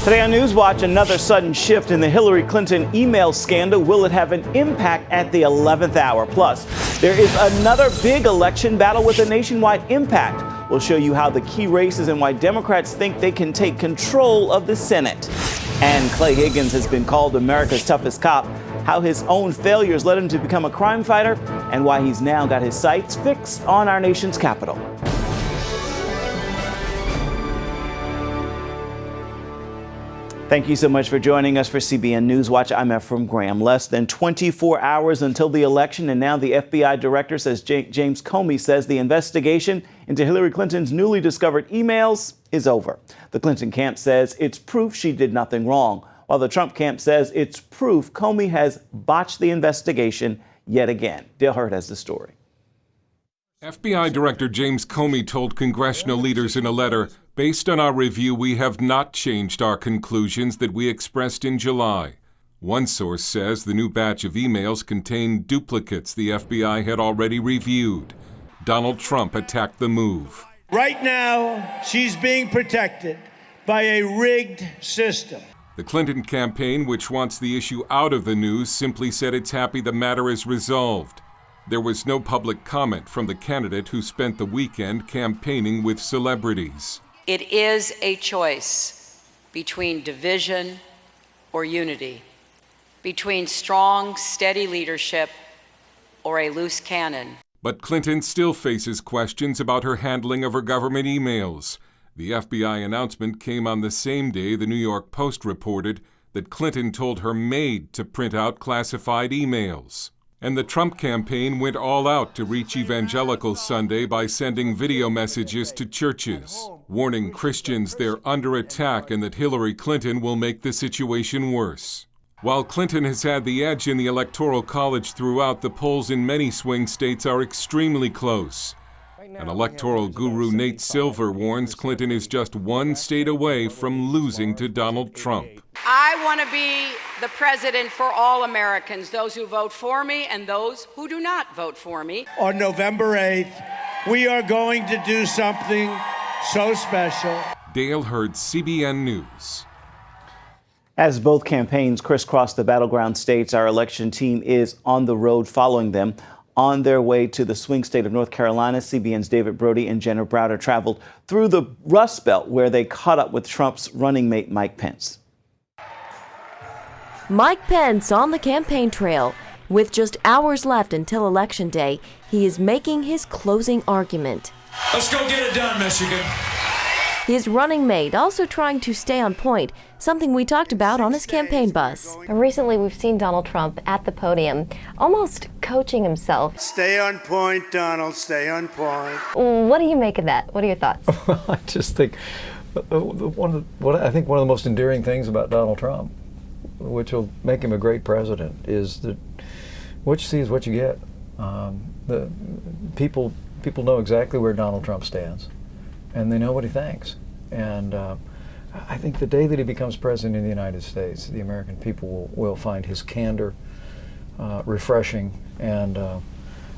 Today on NewsWatch, another sudden shift in the Hillary Clinton email scandal. Will it have an impact at the 11th hour? Plus, there is another big election battle with a nationwide impact. We'll show you how the key races and why Democrats think they can take control of the Senate. And Clay Higgins has been called America's toughest cop, how his own failures led him to become a crime fighter, and why he's now got his sights fixed on our nation's capital. Thank you so much for joining us for CBN NewsWatch. I'm Ephraim Graham. Less than 24 hours until the election, and now the FBI director says James Comey says the investigation into Hillary Clinton's newly discovered emails is over. The Clinton camp says it's proof she did nothing wrong, while the Trump camp says it's proof Comey has botched the investigation yet again. Dale Hurt has the story. FBI Director James Comey told congressional leaders in a letter, "Based on our review, we have not changed our conclusions that we expressed in July." One source says the new batch of emails contained duplicates the FBI had already reviewed. Donald Trump attacked the move. Right now, she's being protected by a rigged system. The Clinton campaign, which wants the issue out of the news, simply said it's happy the matter is resolved. There was no public comment from the candidate who spent the weekend campaigning with celebrities. It is a choice between division or unity, between strong, steady leadership or a loose cannon. But Clinton still faces questions about her handling of her government emails. The FBI announcement came on the same day the New York Post reported that Clinton told her maid to print out classified emails. And the Trump campaign went all out to reach evangelicals Sunday by sending video messages to churches, warning Christians they're under attack and that Hillary Clinton will make the situation worse. While Clinton has had the edge in the Electoral College throughout, the polls in many swing states are extremely close. And electoral guru Nate Silver warns Clinton is just one state away from losing to Donald Trump. I want to be the president for all Americans, those who vote for me and those who do not vote for me. On November 8th, we are going to do something so special. Dale Hurt, CBN News. As both campaigns crisscross the battleground states, our election team is on the road following them. On their way to the swing state of North Carolina, CBN's David Brody and Jenna Browder traveled through the Rust Belt, where they caught up with Trump's running mate Mike Pence. Mike Pence on the campaign trail. With just hours left until Election Day, he is making his closing argument. Let's go get it done, Michigan. His running mate also trying to stay on point, something we talked about on his campaign bus. Recently, we've seen Donald Trump at the podium, almost coaching himself. Stay on point, Donald, stay on point. What do you make of that? What are your thoughts? Well, I just think one of the most endearing things about Donald Trump, which will make him a great president, is that what you see is what you get. The people know exactly where Donald Trump stands, and they know what he thinks. And I think the day that he becomes president of the United States, the American people will find his candor refreshing, and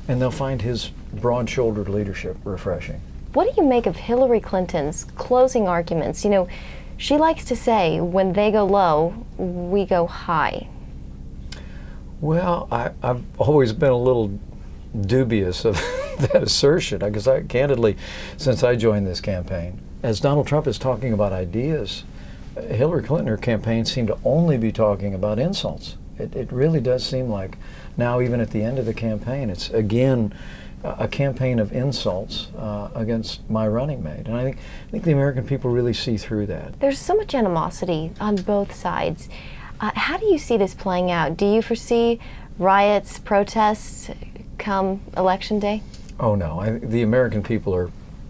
they'll find his broad-shouldered leadership refreshing. What do you make of Hillary Clinton's closing arguments? You know, she likes to say, when they go low, we go high. Well, I've always been a little dubious of that assertion, because candidly, since I joined this campaign, as Donald Trump is talking about ideas, Hillary Clinton, her campaign seemed to only be talking about insults. It really does seem like now, even at the end of the campaign, it's again a campaign of insults against my running mate. And I think the American people really see through that. There's so much animosity on both sides. How do you see this playing out? Do you foresee riots, protests come Election Day? Oh no, the American people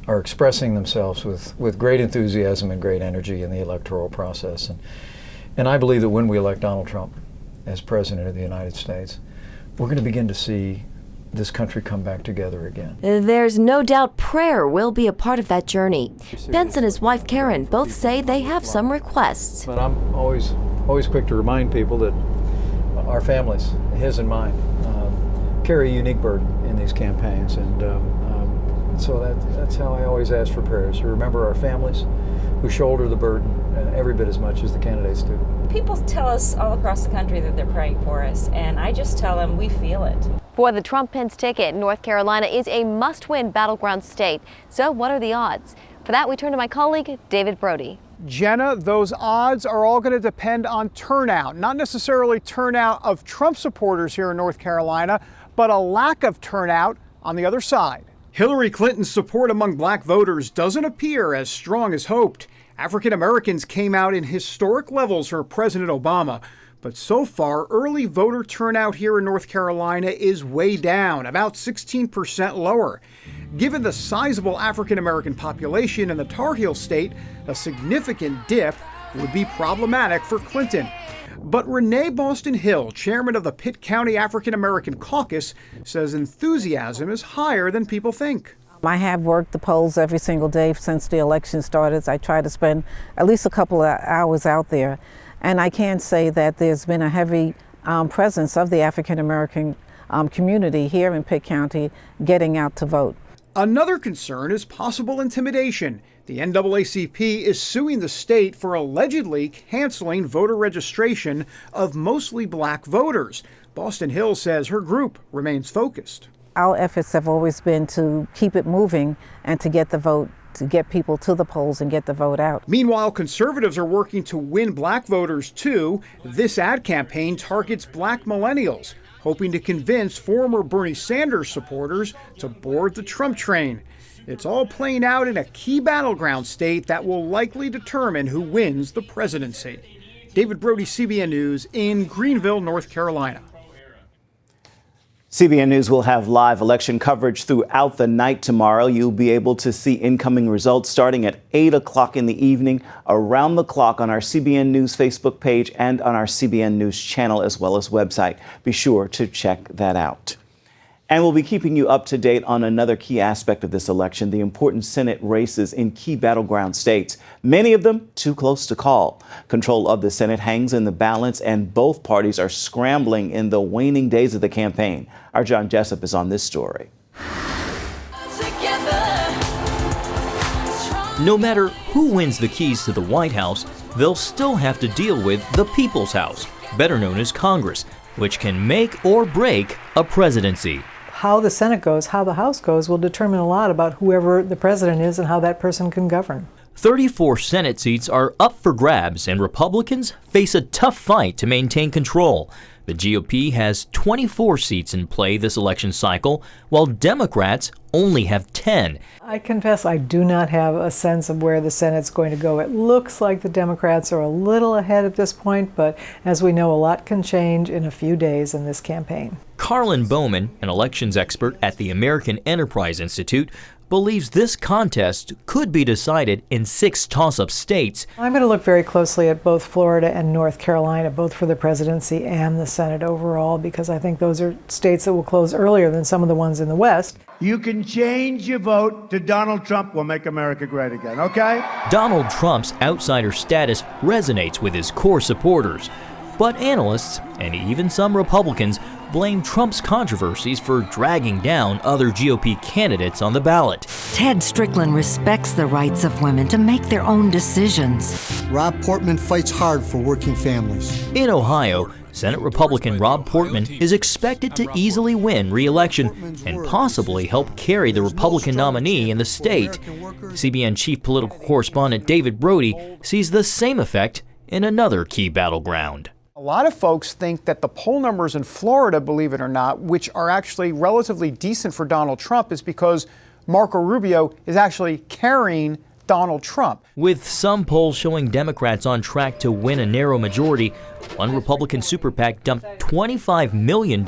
are expressing themselves with great enthusiasm and great energy in the electoral process. And I believe that when we elect Donald Trump as President of the United States, we're going to begin to see this country come back together again. There's no doubt prayer will be a part of that journey. Pence and his wife Karen both say they have some requests. But I'm always quick to remind people that our families, his and mine, carry a unique burden in these campaigns, and So that's how I always ask for prayers, to remember our families who shoulder the burden every bit as much as the candidates do. People tell us all across the country that they're praying for us, and I just tell them we feel it. For the Trump-Pence ticket, North Carolina is a must-win battleground state. So what are the odds? For that, we turn to my colleague, David Brody. Jenna, those odds are all going to depend on turnout, not necessarily turnout of Trump supporters here in North Carolina, but a lack of turnout on the other side. Hillary Clinton's support among black voters doesn't appear as strong as hoped. African Americans came out in historic levels for President Obama. But so far, early voter turnout here in North Carolina is way down, about 16% lower. Given the sizable African American population in the Tar Heel state, a significant dip would be problematic for Clinton. But Renee Boston Hill, chairman of the Pitt County African American Caucus, says enthusiasm is higher than people think. I have worked the polls every single day since the election started. I try to spend at least a couple of hours out there. And I can say that there's been a heavy presence of the African American community here in Pitt County getting out to vote. Another concern is possible intimidation. The NAACP is suing the state for allegedly canceling voter registration of mostly black voters. Boston Hill says her group remains focused. Our efforts have always been to keep it moving and to get the vote, to get people to the polls and get the vote out. Meanwhile, conservatives are working to win black voters too. This ad campaign targets black millennials, hoping to convince former Bernie Sanders supporters to board the Trump train. It's all playing out in a key battleground state that will likely determine who wins the presidency. David Brody, CBN News in Greenville, North Carolina. CBN News will have live election coverage throughout the night tomorrow. You'll be able to see incoming results starting at 8 o'clock in the evening, around the clock on our CBN News Facebook page and on our CBN News channel as well as website. Be sure to check that out. And we'll be keeping you up to date on another key aspect of this election, the important Senate races in key battleground states, many of them too close to call. Control of the Senate hangs in the balance, and both parties are scrambling in the waning days of the campaign. Our John Jessup is on this story. No matter who wins the keys to the White House, they'll still have to deal with the People's House, better known as Congress, which can make or break a presidency. How the Senate goes, how the House goes, will determine a lot about whoever the president is and how that person can govern. 34 Senate seats are up for grabs, and Republicans face a tough fight to maintain control. The GOP has 24 seats in play this election cycle, while Democrats only have 10. I confess I do not have a sense of where the Senate's going to go. It looks like the Democrats are a little ahead at this point, but as we know, a lot can change in a few days in this campaign. Carlin Bowman, an elections expert at the American Enterprise Institute, believes this contest could be decided in 6 toss-up states. I'm going to look very closely at both Florida and North Carolina, both for the presidency and the Senate overall, because I think those are states that will close earlier than some of the ones in the West. You can change your vote to Donald Trump. We'll make America great again, okay? Donald Trump's outsider status resonates with his core supporters. But analysts, and even some Republicans, blame Trump's controversies for dragging down other GOP candidates on the ballot. Ted Strickland respects the rights of women to make their own decisions. Rob Portman fights hard for working families. In Ohio, Senate Republican Rob Portman is expected to easily win re-election and possibly help carry the Republican nominee in the state. CBN chief political correspondent David Brody sees the same effect in another key battleground. A lot of folks think that the poll numbers in Florida, believe it or not, which are actually relatively decent for Donald Trump, is because Marco Rubio is actually carrying Donald Trump. With some polls showing Democrats on track to win a narrow majority, one Republican super PAC dumped $25 million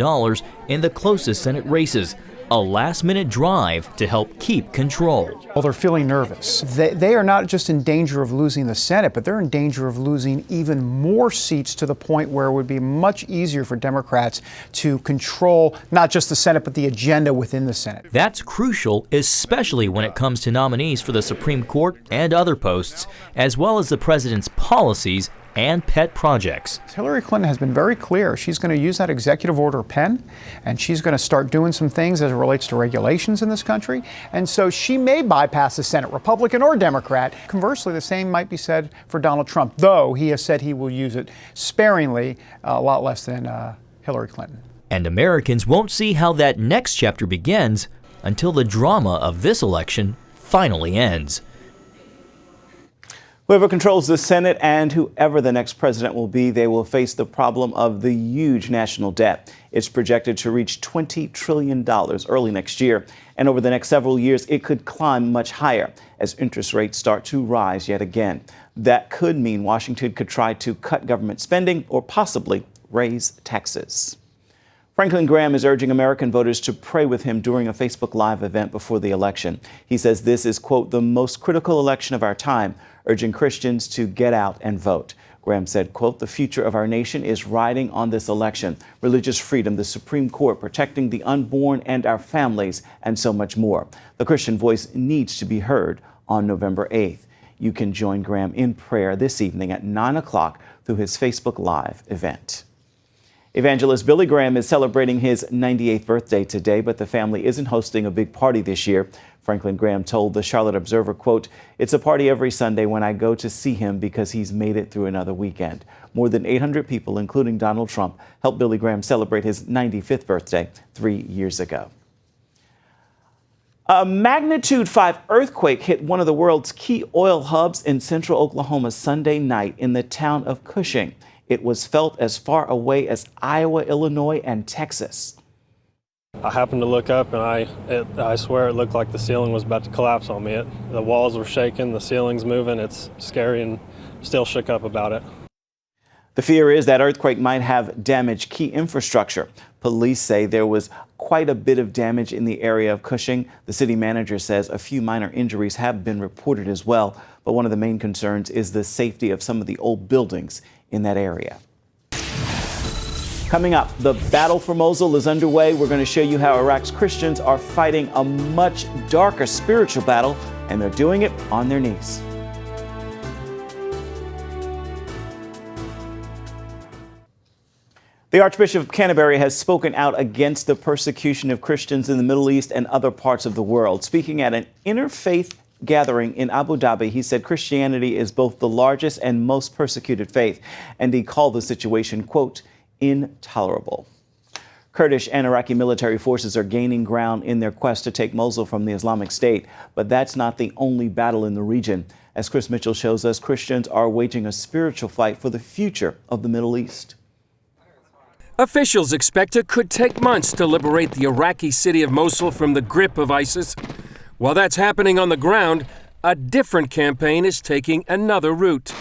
in the closest Senate races, a last-minute drive to help keep control. Well, they're feeling nervous. They are not just in danger of losing the Senate, but they're in danger of losing even more seats, to the point where it would be much easier for Democrats to control not just the Senate, but the agenda within the Senate. That's crucial, especially when it comes to nominees for the Supreme Court and other posts, as well as the president's policies and pet projects. Hillary Clinton has been very clear. She's going to use that executive order pen, and she's going to start doing some things as it relates to regulations in this country. And so she may bypass the Senate, Republican or Democrat. Conversely, the same might be said for Donald Trump, though he has said he will use it sparingly, a lot less than Hillary Clinton. And Americans won't see how that next chapter begins until the drama of this election finally ends. Whoever controls the Senate and whoever the next president will be, they will face the problem of the huge national debt. It's projected to reach $20 trillion early next year. And over the next several years, it could climb much higher as interest rates start to rise yet again. That could mean Washington could try to cut government spending or possibly raise taxes. Franklin Graham is urging American voters to pray with him during a Facebook Live event before the election. He says this is, quote, the most critical election of our time, urging Christians to get out and vote. Graham said, quote, the future of our nation is riding on this election. Religious freedom, the Supreme Court, protecting the unborn and our families, and so much more. The Christian voice needs to be heard on November 8th. You can join Graham in prayer this evening at 9 o'clock through his Facebook Live event. Evangelist Billy Graham is celebrating his 98th birthday today, but the family isn't hosting a big party this year. Franklin Graham told the Charlotte Observer, quote, it's a party every Sunday when I go to see him because he's made it through another weekend. More than 800 people, including Donald Trump, helped Billy Graham celebrate his 95th birthday 3 years ago. A magnitude 5 earthquake hit one of the world's key oil hubs in central Oklahoma Sunday night in the town of Cushing. It was felt as far away as Iowa, Illinois, and Texas. I happened to look up, and I swear it looked like the ceiling was about to collapse on me. The walls were shaking, the ceiling's moving. It's scary, and still shook up about it. The fear is that earthquake might have damaged key infrastructure. Police say there was quite a bit of damage in the area of Cushing. The city manager says a few minor injuries have been reported as well, but one of the main concerns is the safety of some of the old buildings in that area. Coming up, the battle for Mosul is underway. We're going to show you how Iraq's Christians are fighting a much darker spiritual battle, and they're doing it on their knees. The Archbishop of Canterbury has spoken out against the persecution of Christians in the Middle East and other parts of the world. Speaking at an interfaith gathering in Abu Dhabi, he said Christianity is both the largest and most persecuted faith, and he called the situation, quote, intolerable. Kurdish and Iraqi military forces are gaining ground in their quest to take Mosul from the Islamic State, but that's not the only battle in the region. As Chris Mitchell shows us, Christians are waging a spiritual fight for the future of the Middle East. Officials expect it could take months to liberate the Iraqi city of Mosul from the grip of ISIS. While that's happening on the ground, a different campaign is taking another route.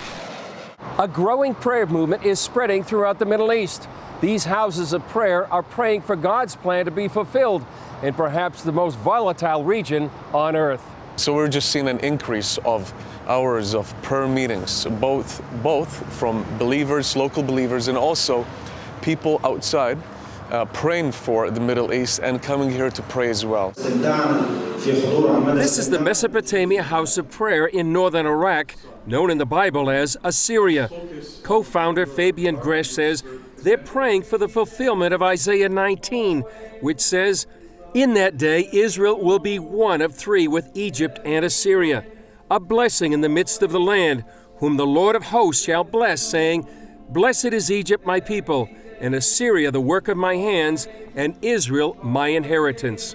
A growing prayer movement is spreading throughout the Middle East. These houses of prayer are praying for God's plan to be fulfilled in perhaps the most volatile region on earth. So we're just seeing an increase of hours of prayer meetings, both from believers, local believers, and also people outside praying for the Middle East and coming here to pray as well. This is the Mesopotamia House of Prayer in northern Iraq, known in the Bible as Assyria. Co-founder Fabian Gresh says they're praying for the fulfillment of Isaiah 19, which says, in that day Israel will be one of three with Egypt and Assyria, a blessing in the midst of the land, whom the Lord of hosts shall bless, saying, blessed is Egypt, my people, and Assyria the work of my hands, and Israel my inheritance.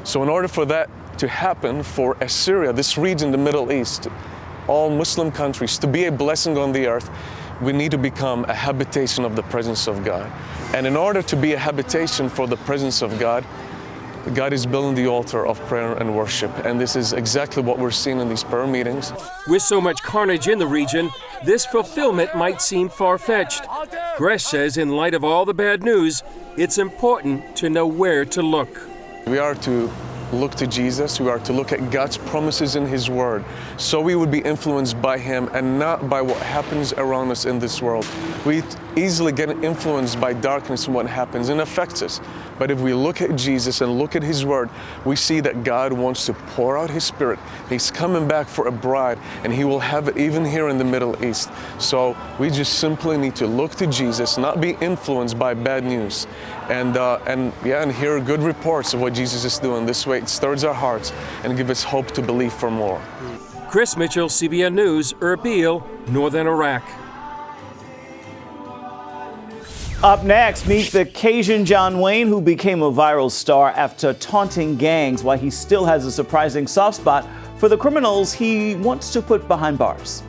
So in order for that to happen, for Assyria, this region, the Middle East, all Muslim countries, to be a blessing on the earth, we need to become a habitation of the presence of God. And in order to be a habitation for the presence of God, God is building the altar of prayer and worship, and this is exactly what we're seeing in these prayer meetings. With so much carnage in the region, this fulfillment might seem far-fetched. Gresh says in light of all the bad news, it's important to know where to look. We are to look to Jesus, we are to look at God's promises in His Word, so we would be influenced by Him and not by what happens around us in this world. We easily get influenced by darkness and what happens and affects us. But if we look at Jesus and look at his word, we see that God wants to pour out his Spirit. He's coming back for a bride, and he will have it even here in the Middle East. So we just simply need to look to Jesus, not be influenced by bad news, and hear good reports of what Jesus is doing. This way it stirs our hearts and gives us hope to believe for more. Chris Mitchell, CBN News, Erbil, northern Iraq. Up next, meet the Cajun John Wayne, who became a viral star after taunting gangs, while he still has a surprising soft spot for the criminals he wants to put behind bars.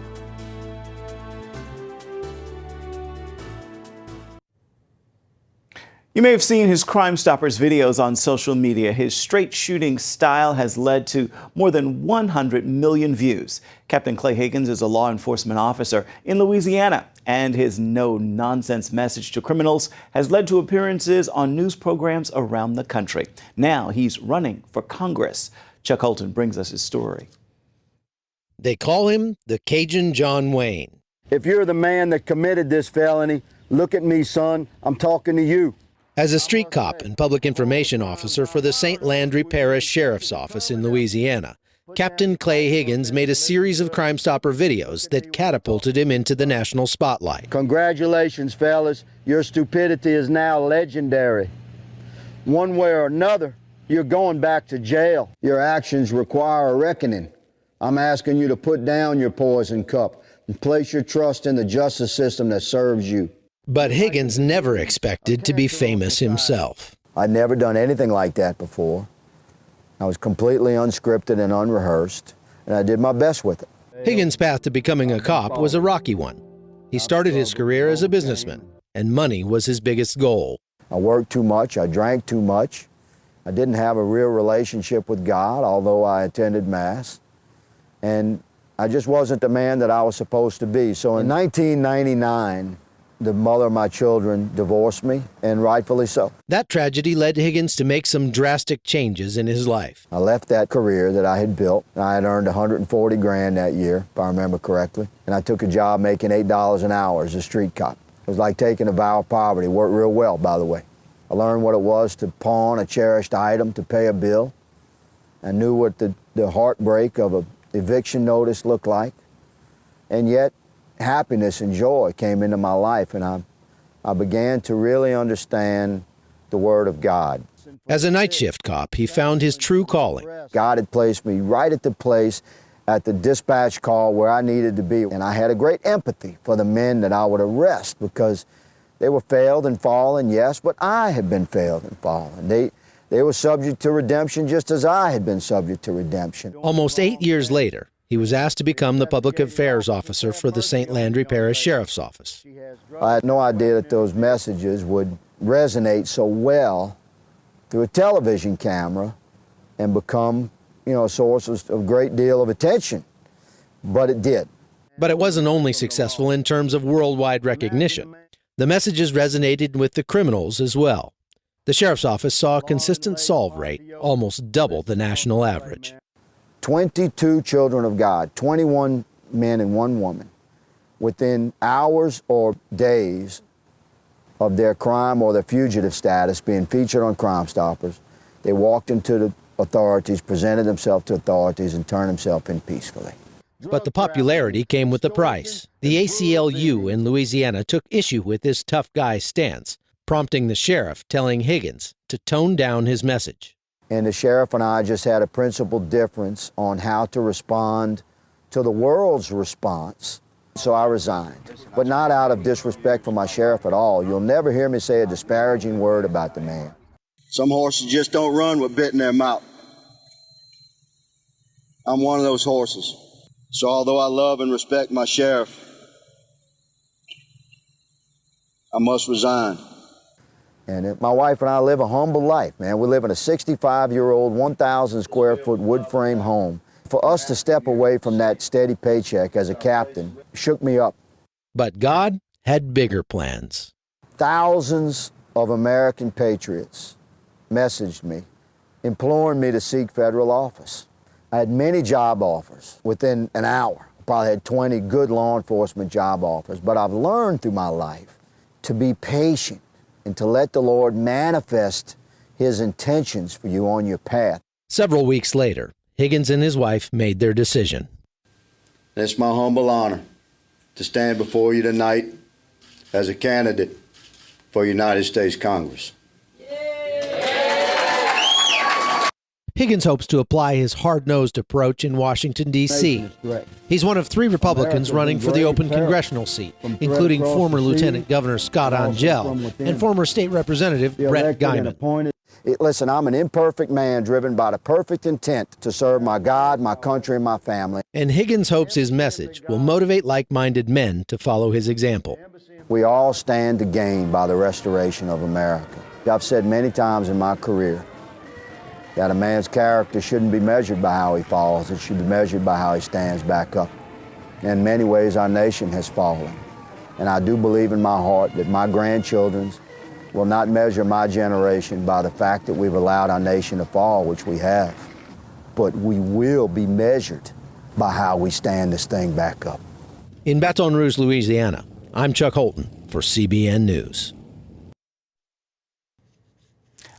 You may have seen his Crime Stoppers videos on social media. His straight shooting style has led to more than 100 million views. Captain Clay Higgins is a law enforcement officer in Louisiana, and his no-nonsense message to criminals has led to appearances on news programs around the country. Now he's running for Congress. Chuck Holton brings us his story. They call him the Cajun John Wayne. If you're the man that committed this felony, look at me, son. I'm talking to you. As a street cop and public information officer for the St. Landry Parish Sheriff's Office in Louisiana, Captain Clay Higgins made a series of Crime Stopper videos that catapulted him into the national spotlight. Congratulations, fellas. Your stupidity is now legendary. One way or another, you're going back to jail. Your actions require a reckoning. I'm asking you to put down your poison cup and place your trust in the justice system that serves you. But Higgins never expected to be famous himself. I'd never done anything like that before. I was completely unscripted and unrehearsed, and I did my best with it. Higgins' path to becoming a cop was a rocky one. He started his career as a businessman, and money was his biggest goal. I worked too much, I drank too much. I didn't have a real relationship with God, although I attended Mass. And I just wasn't the man that I was supposed to be. So in 1999, the mother of my children divorced me, and rightfully so. That tragedy led Higgins to make some drastic changes in his life. I left that career that I had built. I had earned $140 grand that year, if I remember correctly. And I took a job making $8 an hour as a street cop. It was like taking a vow of poverty. It worked real well, by the way. I learned what it was to pawn a cherished item to pay a bill. I knew what the heartbreak of an eviction notice looked like. And yet, happiness and joy came into my life, and I began to really understand the Word of God. As a night shift cop, he found his true calling. God had placed me right at the place at the dispatch call where I needed to be, and I had a great empathy for the men that I would arrest because they were failed and fallen, yes, but I had been failed and fallen. They were subject to redemption just as I had been subject to redemption. Almost 8 years later, he was asked to become the public affairs officer for the St. Landry Parish Sheriff's Office. I had no idea that those messages would resonate so well through a television camera and become, a source of a great deal of attention. But it did. But it wasn't only successful in terms of worldwide recognition. The messages resonated with the criminals as well. The Sheriff's Office saw a consistent solve rate, almost double the national average. 22 children of God, 21 men and 1 woman, within hours or days of their crime or their fugitive status being featured on Crime Stoppers, they walked into the authorities, presented themselves to authorities, and turned themselves in peacefully. But the popularity came with a price. The ACLU in Louisiana took issue with this tough guy stance, prompting the sheriff telling Higgins to tone down his message. And the sheriff and I just had a principled difference on how to respond to the world's response. So I resigned, but not out of disrespect for my sheriff at all. You'll never hear me say a disparaging word about the man. Some horses just don't run with bit in their mouth. I'm one of those horses. So although I love and respect my sheriff, I must resign. And my wife and I live a humble life, man. We live in a 65-year-old, 1,000 square foot wood frame home. For us to step away from that steady paycheck as a captain shook me up. But God had bigger plans. Thousands of American patriots messaged me, imploring me to seek federal office. I had many job offers within an hour. I probably had 20 good law enforcement job offers, but I've learned through my life to be patient and to let the Lord manifest His intentions for you on your path. Several weeks later, Higgins and his wife made their decision. It's my humble honor to stand before you tonight as a candidate for United States Congress. Higgins hopes to apply his hard-nosed approach in Washington, D.C. He's one of 3 Republicans running for the open congressional seat, including former Lieutenant Governor Scott Angel and former State Representative Brett Guyman. Listen, I'm an imperfect man driven by the perfect intent to serve my God, my country, and my family. And Higgins hopes his message will motivate like-minded men to follow his example. We all stand to gain by the restoration of America. I've said many times in my career that a man's character shouldn't be measured by how he falls. It should be measured by how he stands back up. In many ways, our nation has fallen. And I do believe in my heart that my grandchildren will not measure my generation by the fact that we've allowed our nation to fall, which we have. But we will be measured by how we stand this thing back up. In Baton Rouge, Louisiana, I'm Chuck Holton for CBN News.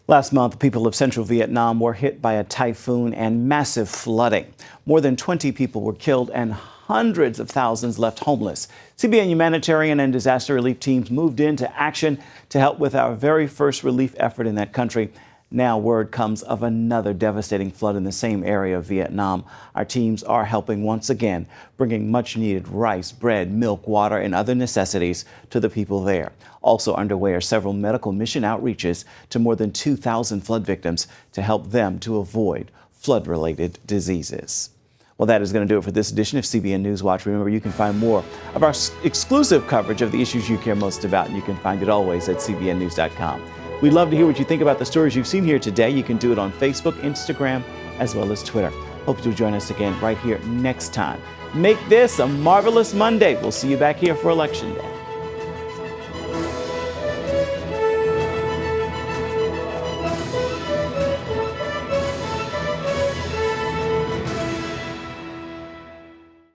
Last month, the people of central Vietnam were hit by a typhoon and massive flooding. More than 20 people were killed and hundreds of thousands left homeless. CBN humanitarian and disaster relief teams moved into action to help with our very first relief effort in that country. Now word comes of another devastating flood in the same area of Vietnam. Our teams are helping once again, bringing much needed rice, bread, milk, water, and other necessities to the people there. Also underway are several medical mission outreaches to more than 2,000 flood victims to help them to avoid flood-related diseases. Well, that is going to do it for this edition of CBN NewsWatch. Remember, you can find more of our exclusive coverage of the issues you care most about, and you can find it always at cbnnews.com. We'd love to hear what you think about the stories you've seen here today. You can do it on Facebook, Instagram, as well as Twitter. Hope you'll join us again right here next time. Make this a marvelous Monday. We'll see you back here for Election Day.